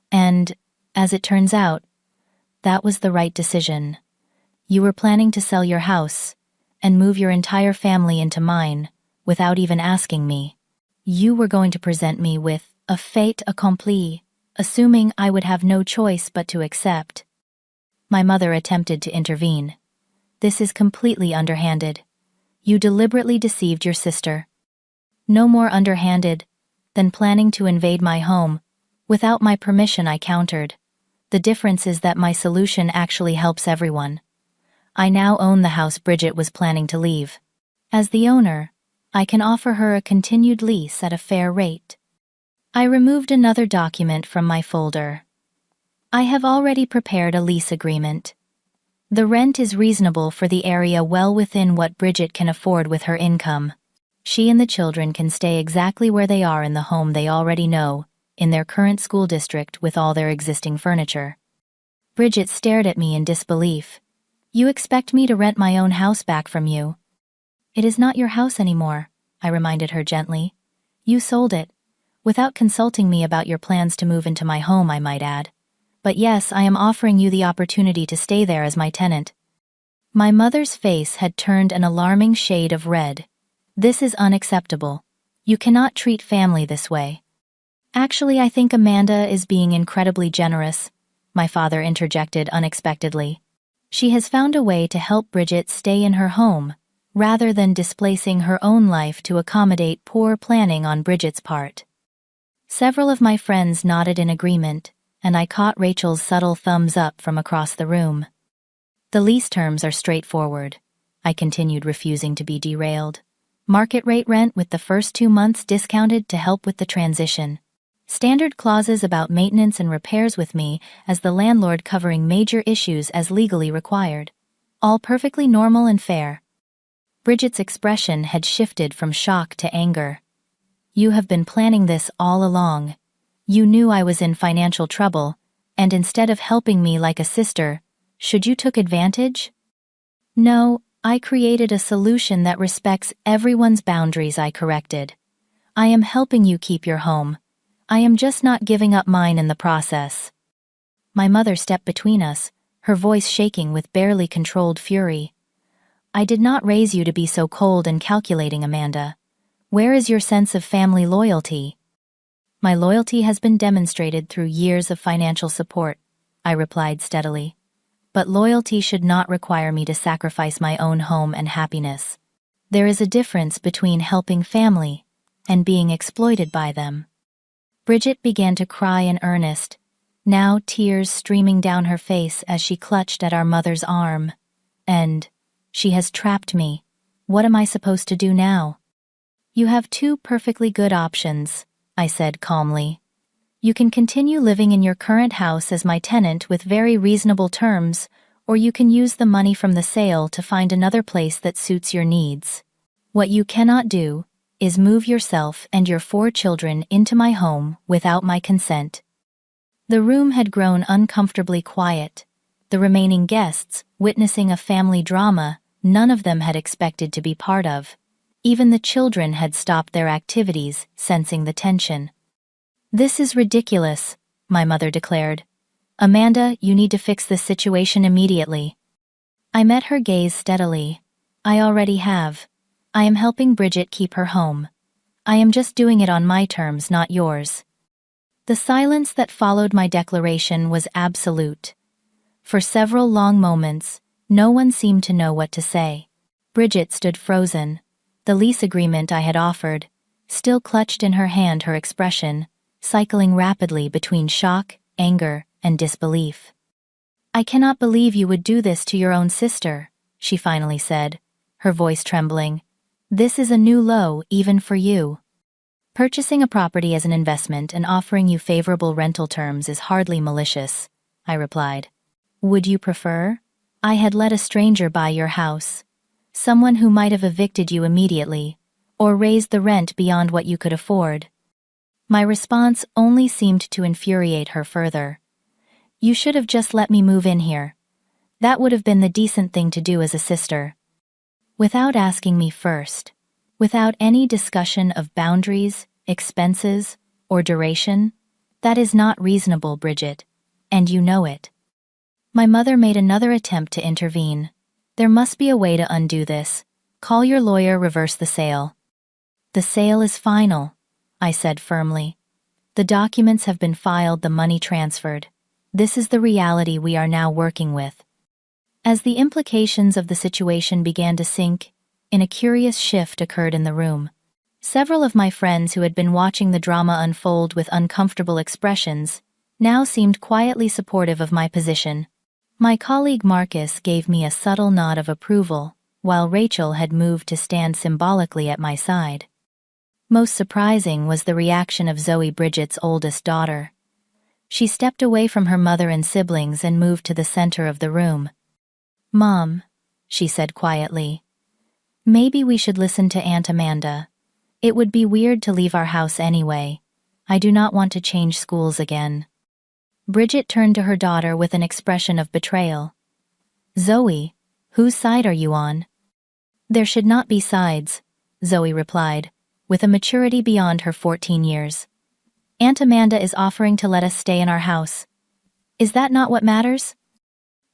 And, as it turns out, that was the right decision. You were planning to sell your house and move your entire family into mine without even asking me. You were going to present me with a fait accompli, assuming I would have no choice but to accept. My mother attempted to intervene. This is completely underhanded. You deliberately deceived your sister. No more underhanded than planning to invade my home without my permission, I countered. The difference is that my solution actually helps everyone. I now own the house Bridget was planning to leave. As the owner, I can offer her a continued lease at a fair rate. I removed another document from my folder. I have already prepared a lease agreement. The rent is reasonable for the area, well within what Bridget can afford with her income. She and the children can stay exactly where they are in the home they already know, in their current school district with all their existing furniture. Bridget stared at me in disbelief. You expect me to rent my own house back from you? It is not your house anymore, I reminded her gently. You sold it, without consulting me about your plans to move into my home, I might add. But yes, I am offering you the opportunity to stay there as my tenant. My mother's face had turned an alarming shade of red. This is unacceptable. You cannot treat family this way. Actually, I think Amanda is being incredibly generous, my father interjected unexpectedly. She has found a way to help Bridget stay in her home, rather than displacing her own life to accommodate poor planning on Bridget's part. Several of my friends nodded in agreement, and I caught Rachel's subtle thumbs up from across the room. The lease terms are straightforward, I continued, refusing to be derailed. Market rate rent with the first 2 months discounted to help with the transition. Standard clauses about maintenance and repairs with me as the landlord, covering major issues as legally required. All perfectly normal and fair. Bridget's expression had shifted from shock to anger. You have been planning this all along. You knew I was in financial trouble, and instead of helping me like a sister, should you took advantage? No, I created a solution that respects everyone's boundaries, I corrected. I am helping you keep your home. I am just not giving up mine in the process. My mother stepped between us, her voice shaking with barely controlled fury. I did not raise you to be so cold and calculating, Amanda. Where is your sense of family loyalty? My loyalty has been demonstrated through years of financial support, I replied steadily. But loyalty should not require me to sacrifice my own home and happiness. There is a difference between helping family and being exploited by them. Bridget began to cry in earnest, now tears streaming down her face as she clutched at our mother's arm. She has trapped me. What am I supposed to do now? You have two perfectly good options, I said calmly. You can continue living in your current house as my tenant with very reasonable terms, or you can use the money from the sale to find another place that suits your needs. What you cannot do is move yourself and your 4 children into my home without my consent. The room had grown uncomfortably quiet. The remaining guests, witnessing a family drama none of them had expected to be part of. Even the children had stopped their activities, sensing the tension. This is ridiculous, my mother declared. Amanda, you need to fix this situation immediately. I met her gaze steadily. I already have. I am helping Bridget keep her home. I am just doing it on my terms, not yours. The silence that followed my declaration was absolute. For several long moments, no one seemed to know what to say. Bridget stood frozen. The lease agreement I had offered, still clutched in her hand, her expression, cycling rapidly between shock, anger, and disbelief. I cannot believe you would do this to your own sister, she finally said, her voice trembling. This is a new low, even for you. Purchasing a property as an investment and offering you favorable rental terms is hardly malicious, I replied. Would you prefer? I had let a stranger buy your house. Someone who might have evicted you immediately, or raised the rent beyond what you could afford. My response only seemed to infuriate her further. You should have just let me move in here. That would have been the decent thing to do as a sister. Without asking me first, without any discussion of boundaries, expenses, or duration, that is not reasonable, Bridget, and you know it. My mother made another attempt to intervene. There must be a way to undo this. Call your lawyer, reverse the sale. The sale is final, I said firmly. The documents have been filed, the money transferred. This is the reality we are now working with. As the implications of the situation began to sink, a curious shift occurred in the room. Several of my friends who had been watching the drama unfold with uncomfortable expressions now seemed quietly supportive of my position. My colleague Marcus gave me a subtle nod of approval, while Rachel had moved to stand symbolically at my side. Most surprising was the reaction of Zoe, Bridget's oldest daughter. She stepped away from her mother and siblings and moved to the center of the room. Mom, she said quietly, maybe we should listen to Aunt Amanda. It would be weird to leave our house anyway. I do not want to change schools again. Bridget turned to her daughter with an expression of betrayal. Zoe, whose side are you on? There should not be sides, Zoe replied, with a maturity beyond her 14 years. Aunt Amanda is offering to let us stay in our house. Is that not what matters?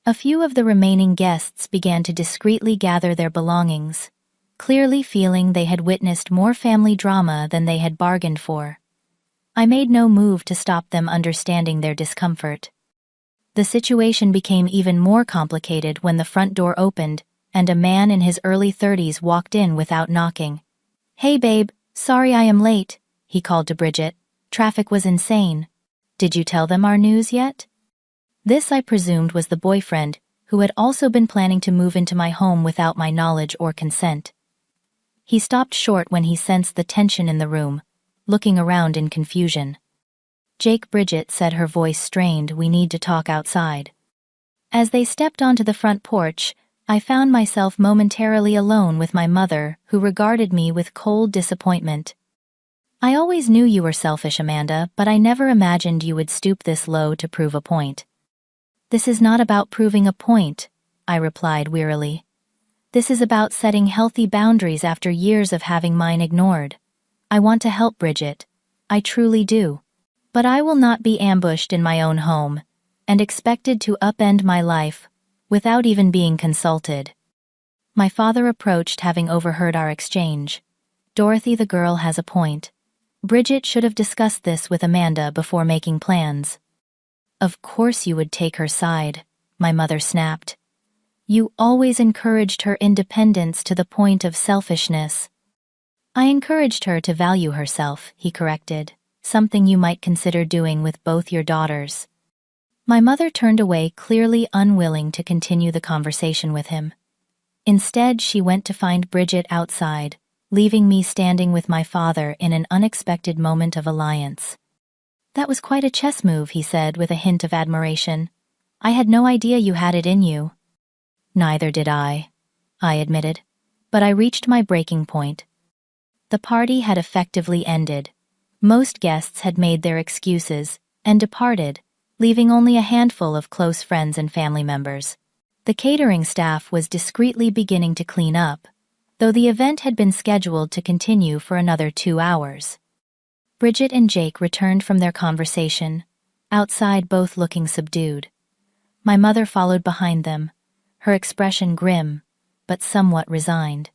A few of the remaining guests began to discreetly gather their belongings, clearly feeling they had witnessed more family drama than they had bargained for. I made no move to stop them, understanding their discomfort. The situation became even more complicated when the front door opened and a man in his early 30s walked in without knocking. Hey babe, sorry I am late, he called to Bridget. Traffic was insane. Did you tell them our news yet? This, I presumed, was the boyfriend who had also been planning to move into my home without my knowledge or consent. He stopped short when he sensed the tension in the room, looking around in confusion. Jake, Bridget said, her voice strained, we need to talk outside. As they stepped onto the front porch, I found myself momentarily alone with my mother, who regarded me with cold disappointment. I always knew you were selfish, Amanda, but I never imagined you would stoop this low to prove a point. This is not about proving a point, I replied wearily. This is about setting healthy boundaries after years of having mine ignored. I want to help Bridget. I truly do. But I will not be ambushed in my own home and expected to upend my life without even being consulted. My father approached, having overheard our exchange. Dorothy, the girl has a point. Bridget should have discussed this with Amanda before making plans. Of course you would take her side, my mother snapped. You always encouraged her independence to the point of selfishness. I encouraged her to value herself, he corrected, something you might consider doing with both your daughters. My mother turned away, clearly unwilling to continue the conversation with him. Instead, she went to find Bridget outside, leaving me standing with my father in an unexpected moment of alliance. That was quite a chess move, he said with a hint of admiration. I had no idea you had it in you. Neither did I admitted. But I reached my breaking point. The party had effectively ended. Most guests had made their excuses and departed, leaving only a handful of close friends and family members. The catering staff was discreetly beginning to clean up, though the event had been scheduled to continue for another 2 hours. Bridget and Jake returned from their conversation, outside both looking subdued. My mother followed behind them, her expression grim, but somewhat resigned.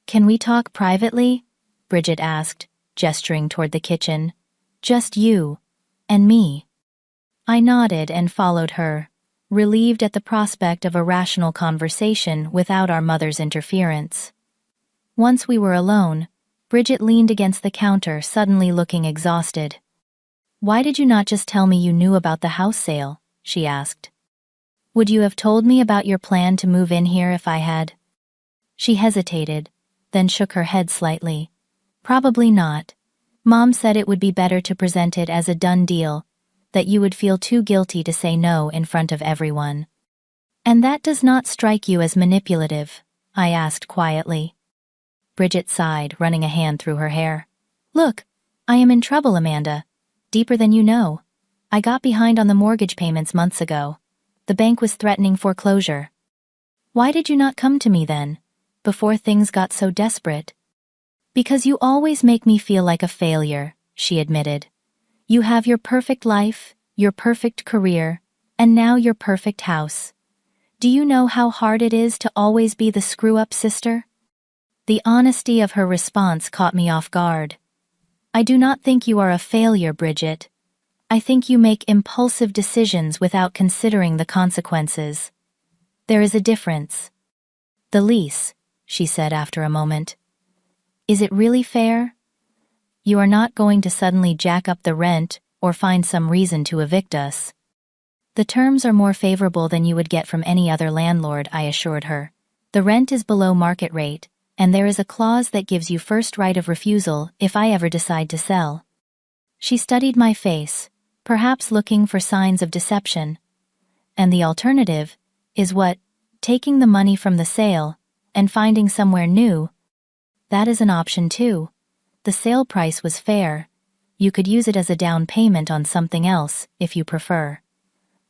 Can we talk privately? Bridget asked, gesturing toward the kitchen. Just you and me. I nodded and followed her, relieved at the prospect of a rational conversation without our mother's interference. Once we were alone, Bridget leaned against the counter, suddenly looking exhausted. Why did you not just tell me you knew about the house sale? She asked. Would you have told me about your plan to move in here if I had? She hesitated, then shook her head slightly. Probably not. Mom said it would be better to present it as a done deal, that you would feel too guilty to say no in front of everyone. And that does not strike you as manipulative? I asked quietly. Bridget sighed, running a hand through her hair. Look, I am in trouble, Amanda. Deeper than you know. I got behind on the mortgage payments months ago. The bank was threatening foreclosure. Why did you not come to me then, before things got so desperate? Because you always make me feel like a failure, she admitted. You have your perfect life, your perfect career, and now your perfect house. Do you know how hard it is to always be the screw-up sister? The honesty of her response caught me off guard. I do not think you are a failure, Bridget. I think you make impulsive decisions without considering the consequences. There is a difference. The lease, she said after a moment. Is it really fair? You are not going to suddenly jack up the rent or find some reason to evict us. The terms are more favorable than you would get from any other landlord, I assured her. The rent is below market rate, and there is a clause that gives you first right of refusal if I ever decide to sell. She studied my face, perhaps looking for signs of deception. And the alternative is what? Taking the money from the sale and finding somewhere new. That is an option too. The sale price was fair. You could use it as a down payment on something else, if you prefer.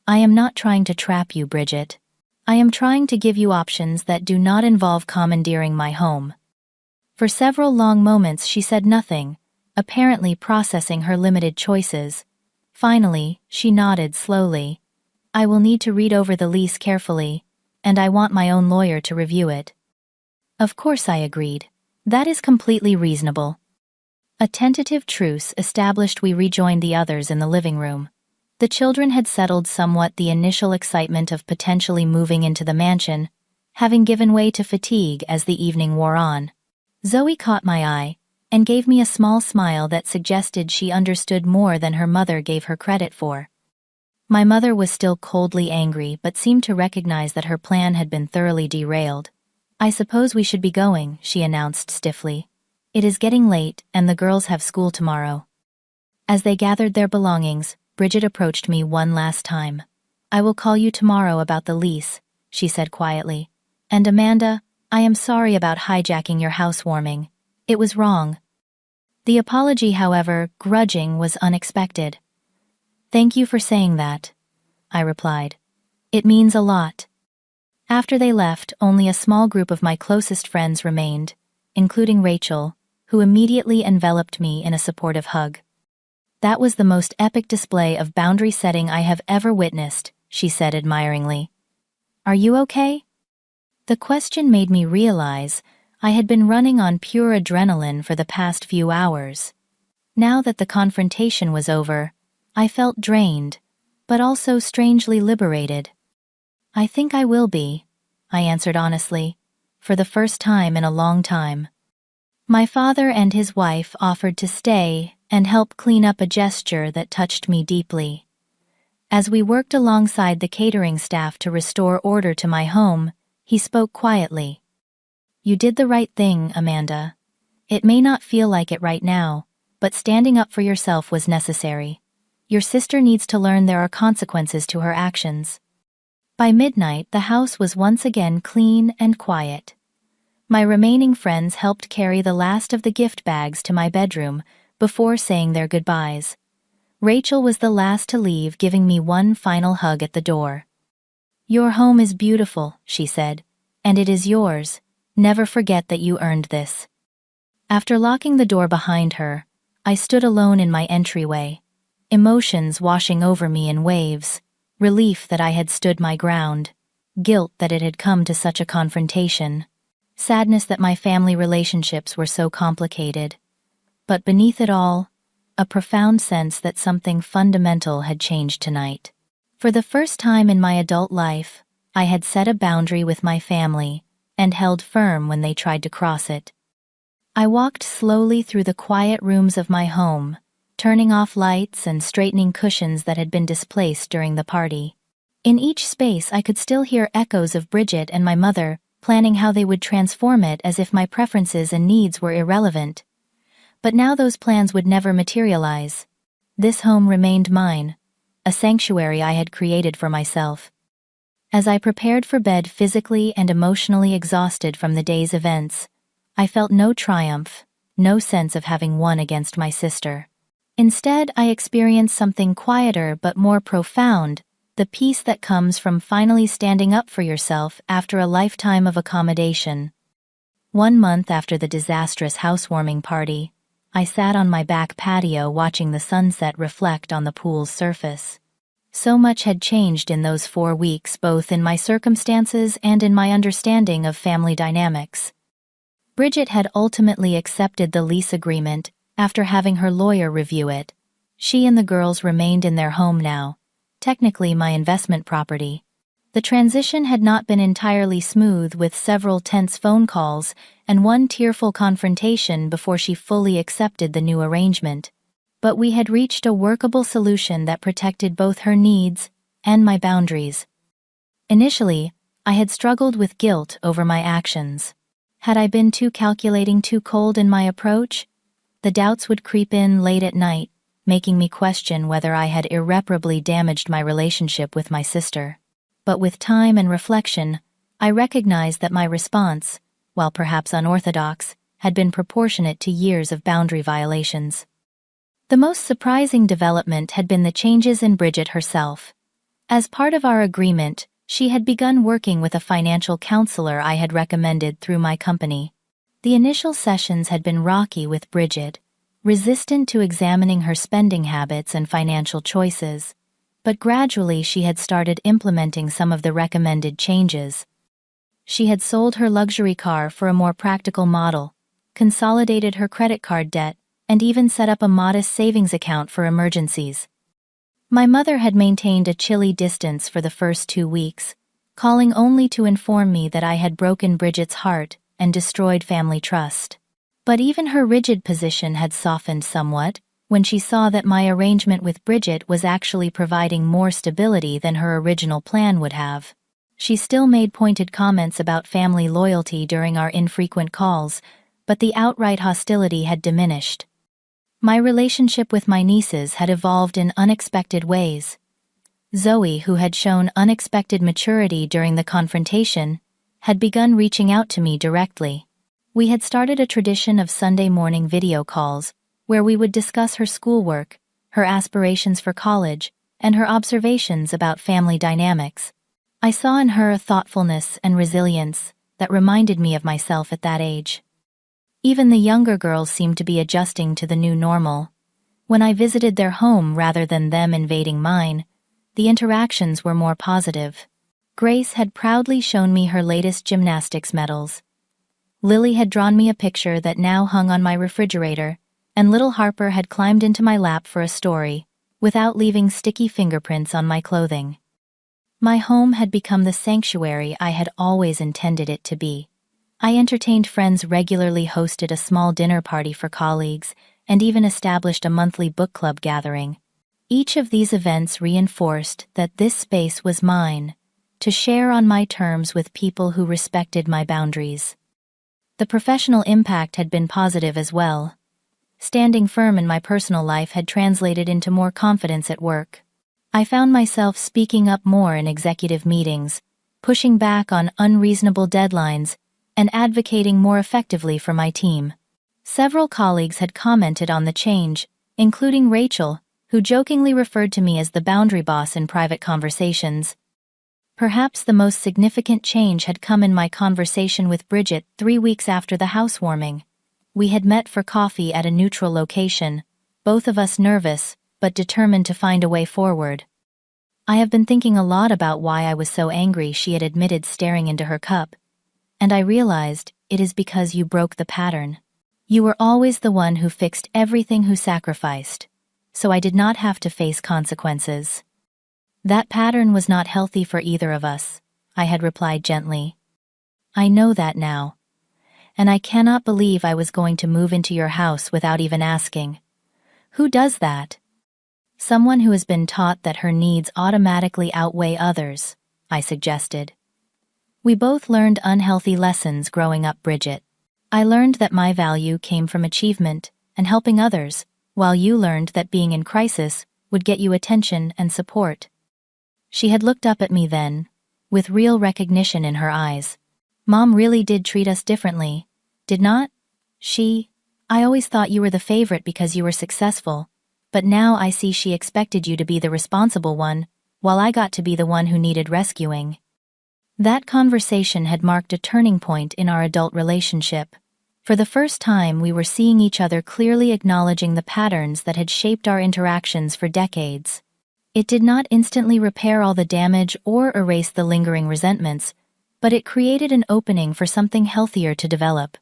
I am not trying to trap you, Bridget. I am trying to give you options that do not involve commandeering my home. For several long moments she said nothing, apparently processing her limited choices. Finally, she nodded slowly. I will need to read over the lease carefully, and I want my own lawyer to review it. Of course, I agreed. That is completely reasonable. A tentative truce established, we rejoined the others in the living room. The children had settled somewhat, the initial excitement of potentially moving into the mansion, having given way to fatigue as the evening wore on. Zoe caught my eye and gave me a small smile that suggested she understood more than her mother gave her credit for. My mother was still coldly angry but seemed to recognize that her plan had been thoroughly derailed. I suppose we should be going, she announced stiffly. It is getting late and the girls have school tomorrow. As they gathered their belongings, Bridget approached me one last time. I will call you tomorrow about the lease, she said quietly. And Amanda, I am sorry about hijacking your housewarming. It was wrong. The apology, however, grudging, was unexpected. "Thank you for saying that," I replied. "It means a lot." After they left, only a small group of my closest friends remained, including Rachel, who immediately enveloped me in a supportive hug. "That was the most epic display of boundary setting I have ever witnessed," she said admiringly. "Are you okay?" The question made me realize I had been running on pure adrenaline for the past few hours. Now that the confrontation was over, I felt drained, but also strangely liberated. "I think I will be," I answered honestly, for the first time in a long time. My father and his wife offered to stay and help clean up, a gesture that touched me deeply. As we worked alongside the catering staff to restore order to my home, he spoke quietly. "You did the right thing, Amanda. It may not feel like it right now, but standing up for yourself was necessary. Your sister needs to learn there are consequences to her actions." By midnight, the house was once again clean and quiet. My remaining friends helped carry the last of the gift bags to my bedroom before saying their goodbyes. Rachel was the last to leave, giving me one final hug at the door. "Your home is beautiful," she said, "and it is yours. Never forget that you earned this." After locking the door behind her, I stood alone in my entryway, emotions washing over me in waves, relief that I had stood my ground, guilt that it had come to such a confrontation, sadness that my family relationships were so complicated. But beneath it all, a profound sense that something fundamental had changed tonight. For the first time in my adult life, I had set a boundary with my family and held firm when they tried to cross it. I walked slowly through the quiet rooms of my home, turning off lights and straightening cushions that had been displaced during the party. In each space I could still hear echoes of Bridget and my mother planning how they would transform it, as if my preferences and needs were irrelevant. But now those plans would never materialize. This home remained mine, a sanctuary I had created for myself. As I prepared for bed, physically and emotionally exhausted from the day's events, I felt no triumph, no sense of having won against my sister. Instead, I experienced something quieter but more profound, the peace that comes from finally standing up for yourself after a lifetime of accommodation. 1 month after the disastrous housewarming party, I sat on my back patio watching the sunset reflect on the pool's surface. So much had changed in those 4 weeks, both in my circumstances and in my understanding of family dynamics. Bridget had ultimately accepted the lease agreement after having her lawyer review it. She and the girls remained in their home now, technically my investment property. The transition had not been entirely smooth, with several tense phone calls and one tearful confrontation before she fully accepted the new arrangement. But we had reached a workable solution that protected both her needs and my boundaries. Initially, I had struggled with guilt over my actions. Had I been too calculating, too cold in my approach? The doubts would creep in late at night, making me question whether I had irreparably damaged my relationship with my sister. But with time and reflection, I recognized that my response, while perhaps unorthodox, had been proportionate to years of boundary violations. The most surprising development had been the changes in Bridget herself. As part of our agreement, she had begun working with a financial counselor I had recommended through my company. The initial sessions had been rocky, with Bridget resistant to examining her spending habits and financial choices, but gradually she had started implementing some of the recommended changes. She had sold her luxury car for a more practical model, consolidated her credit card debt, and even set up a modest savings account for emergencies. My mother had maintained a chilly distance for the first 2 weeks, calling only to inform me that I had broken Bridget's heart and destroyed family trust. But even her rigid position had softened somewhat when she saw that my arrangement with Bridget was actually providing more stability than her original plan would have. She still made pointed comments about family loyalty during our infrequent calls, but the outright hostility had diminished. My relationship with my nieces had evolved in unexpected ways. Zoe, who had shown unexpected maturity during the confrontation, had begun reaching out to me directly. We had started a tradition of Sunday morning video calls, where we would discuss her schoolwork, her aspirations for college, and her observations about family dynamics. I saw in her a thoughtfulness and resilience that reminded me of myself at that age. Even the younger girls seemed to be adjusting to the new normal. When I visited their home rather than them invading mine, the interactions were more positive. Grace had proudly shown me her latest gymnastics medals. Lily had drawn me a picture that now hung on my refrigerator, and little Harper had climbed into my lap for a story, without leaving sticky fingerprints on my clothing. My home had become the sanctuary I had always intended it to be. I entertained friends regularly, hosted a small dinner party for colleagues, and even established a monthly book club gathering. Each of these events reinforced that this space was mine, to share on my terms with people who respected my boundaries. The professional impact had been positive as well. Standing firm in my personal life had translated into more confidence at work. I found myself speaking up more in executive meetings, pushing back on unreasonable deadlines, and advocating more effectively for my team. Several colleagues had commented on the change, including Rachel, who jokingly referred to me as the boundary boss in private conversations. Perhaps the most significant change had come in my conversation with Bridget 3 weeks after the housewarming. We had met for coffee at a neutral location, both of us nervous, but determined to find a way forward. "I have been thinking a lot about why I was so angry," she had admitted, staring into her cup. "And I realized it is because you broke the pattern. You were always the one who fixed everything, who sacrificed, so I did not have to face consequences. That pattern was not healthy for either of us," I had replied gently. "I know that now. And I cannot believe I was going to move into your house without even asking. Who does that?" "Someone who has been taught that her needs automatically outweigh others," I suggested. "We both learned unhealthy lessons growing up, Bridget. I learned that my value came from achievement and helping others, while you learned that being in crisis would get you attention and support." She had looked up at me then, with real recognition in her eyes. "Mom really did treat us differently, did not she? I always thought you were the favorite because you were successful, but now I see she expected you to be the responsible one, while I got to be the one who needed rescuing." That conversation had marked a turning point in our adult relationship. For the first time, we were seeing each other clearly, acknowledging the patterns that had shaped our interactions for decades. It did not instantly repair all the damage or erase the lingering resentments, but it created an opening for something healthier to develop.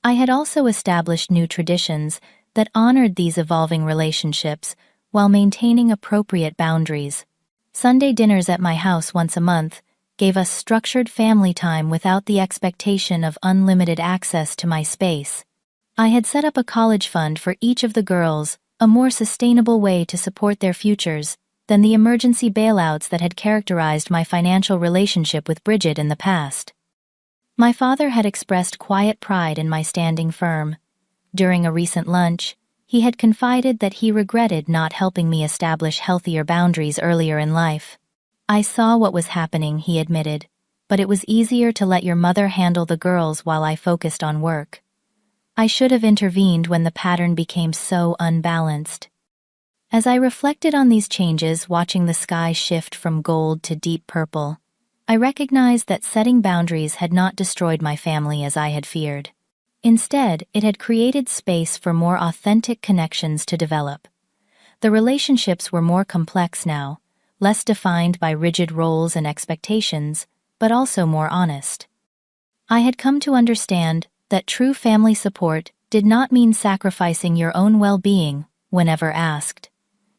I had also established new traditions that honored these evolving relationships while maintaining appropriate boundaries. Sunday dinners at my house once a month gave us structured family time without the expectation of unlimited access to my space. I had set up a college fund for each of the girls, a more sustainable way to support their futures than the emergency bailouts that had characterized my financial relationship with Bridget in the past. My father had expressed quiet pride in my standing firm. During a recent lunch, he had confided that he regretted not helping me establish healthier boundaries earlier in life. "I saw what was happening," he admitted, "but it was easier to let your mother handle the girls while I focused on work. I should have intervened when the pattern became so unbalanced." As I reflected on these changes, watching the sky shift from gold to deep purple, I recognized that setting boundaries had not destroyed my family as I had feared. Instead, it had created space for more authentic connections to develop. The relationships were more complex now, less defined by rigid roles and expectations, but also more honest. I had come to understand that true family support did not mean sacrificing your own well-being whenever asked.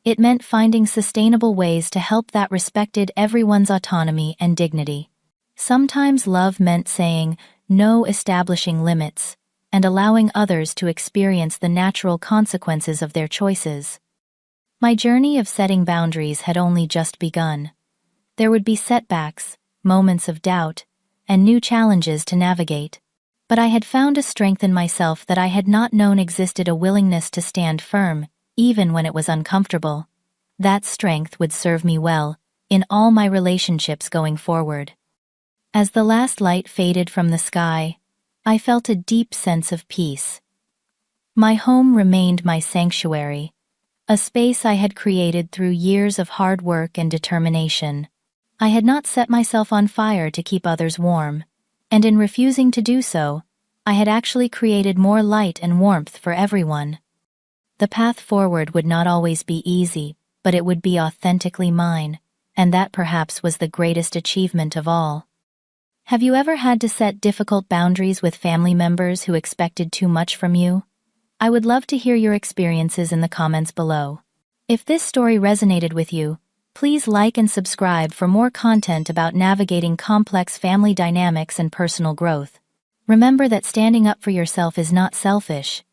It meant finding sustainable ways to help that respected everyone's autonomy and dignity. Sometimes love meant saying no, establishing limits, and allowing others to experience the natural consequences of their choices. My journey of setting boundaries had only just begun. There would be setbacks, moments of doubt, and new challenges to navigate. But I had found a strength in myself that I had not known existed, a willingness to stand firm, even when it was uncomfortable. That strength would serve me well in all my relationships going forward. As the last light faded from the sky, I felt a deep sense of peace. My home remained my sanctuary, a space I had created through years of hard work and determination. I had not set myself on fire to keep others warm, and in refusing to do so, I had actually created more light and warmth for everyone. The path forward would not always be easy, but it would be authentically mine, and that perhaps was the greatest achievement of all. Have you ever had to set difficult boundaries with family members who expected too much from you? I would love to hear your experiences in the comments below. If this story resonated with you, please like and subscribe for more content about navigating complex family dynamics and personal growth. Remember that standing up for yourself is not selfish.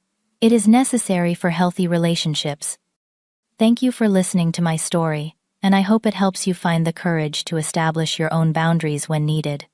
It is necessary for healthy relationships. Thank you for listening to my story, and I hope it helps you find the courage to establish your own boundaries when needed.